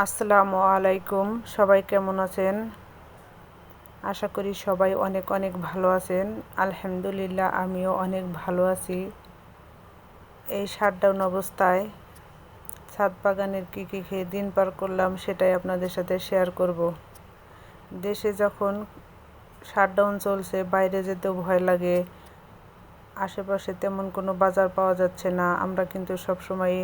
আসসালামু আলাইকুম। সবাই কেমন আছেন? আশা করি সবাই অনেক অনেক ভালো আছেন। আলহামদুলিল্লাহ, আমিও অনেক ভালো আছি। এই শাটডাউন অবস্থায় ছাদ বাগানের কী কী খেয়ে দিন পার করলাম সেটাই আপনাদের সাথে শেয়ার করব। দেশে যখন শাটডাউন চলছে, বাইরে যেতেও ভয় লাগে। আশেপাশে তেমন কোনো বাজার পাওয়া যাচ্ছে না। আমরা কিন্তু সবসময়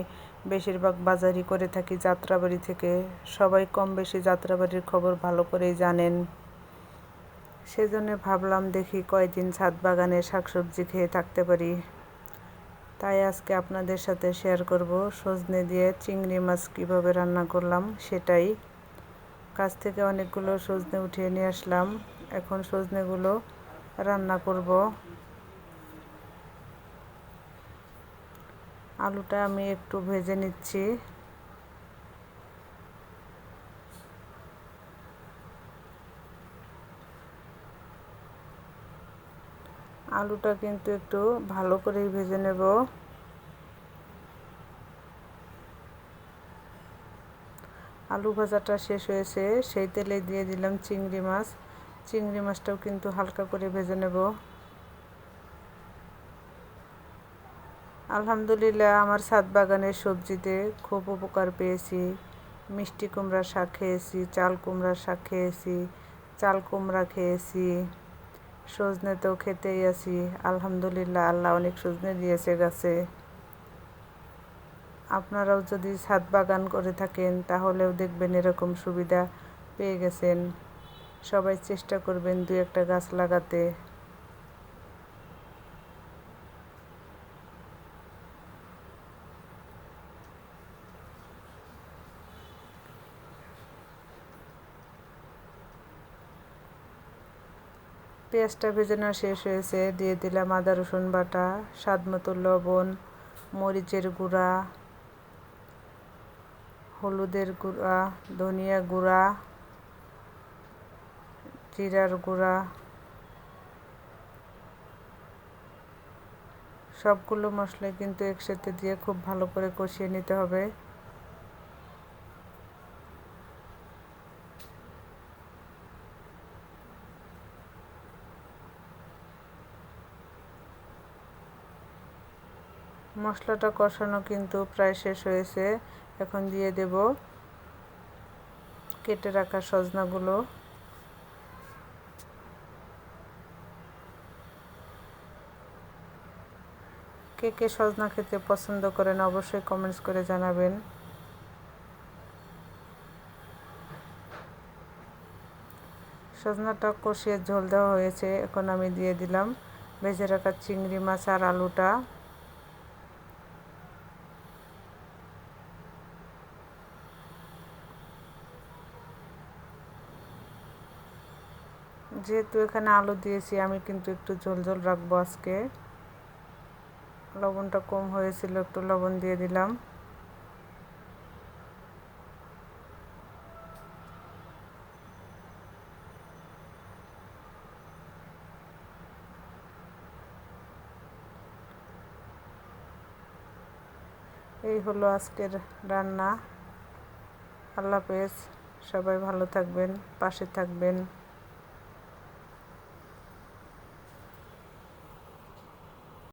বেশিরভাগ বাজারই করে থাকি যাত্রাবাড়ি থেকে। সবাই কম বেশি যাত্রাবাড়ির খবর ভালো করেই জানেন। সেজন্য ভাবলাম দেখি কয়দিন ছাদ বাগানে শাকসবজি খেয়ে থাকতে পারি। তাই আজকে আপনাদের সাথে শেয়ার করব সজনে দিয়ে চিংড়ি মাছ কীভাবে রান্না করলাম সেটাই। কাছ থেকে অনেকগুলো সজনে উঠিয়ে নিয়ে আসলাম। এখন সজনেগুলো রান্না করব। আলুটা আমি একটু ভেজে নিচ্ছি। আলুটা কিন্তু একটু ভালো করেই ভেজে নেব। আলু ভাজাটা শেষ হয়েছে, সেই তেলে দিয়ে দিলাম চিংড়ি মাছ। চিংড়ি মাছটাও কিন্তু হালকা করে ভেজে নেব। আলহামদুলিল্লাহ, আমার ছাদ বাগানের সবজিতে খুব উপকার পেয়েছি। মিষ্টি কুমড়ার শাক খেয়েছি, চাল কুমড়ার শাক খেয়েছি, চাল কুমড়া খেয়েছি, সজনেতেও খেতেই আছি। আলহামদুলিল্লাহ, আল্লাহ অনেক সজনে দিয়েছে গাছে। আপনারাও যদি ছাদ বাগান করে থাকেন তাহলেও দেখবেন এরকম সুবিধা পেয়ে গেছেন। সবাই চেষ্টা করবেন 2-1টা গাছ লাগাতে। পেঁয়াজটা ভেজে নেওয়া শেষ হয়েছে, দিয়ে দিলাম আদা রসুন বাটা, স্বাদ মতো লবণ, মরিচের গুঁড়া, হলুদের গুঁড়া, ধনিয়া গুঁড়া, জিরার গুঁড়া। সবগুলো মশলা কিন্তু একসাথে দিয়ে খুব ভালো করে কষিয়ে নিতে হবে। মশলাটা কষানো কিন্তু প্রায় শেষ হয়েছে। এখন দিয়ে দেব কেটে রাখা সজনাগুলো। কে কে সজনা খেতে পছন্দ করেন অবশ্যই কমেন্টস করে জানাবেন। সজনাটা কষিয়ে ঝোল দেওয়া হয়েছে, এখন আমি দিয়ে দিলাম ভেজে রাখা চিংড়ি মাছ আর আলুটা। যেহেতু এখানে আলু দিয়েছি, আমি কিন্তু একটু ঝোল ঝোল রাখবো আজকে। লবণটা কম হয়েছিল, একটু লবণ দিয়ে দিলাম। এই হলো আজকের রান্না। আল্লাহ হাফেজ। সবাই ভালো থাকবেন, পাশে থাকবেন।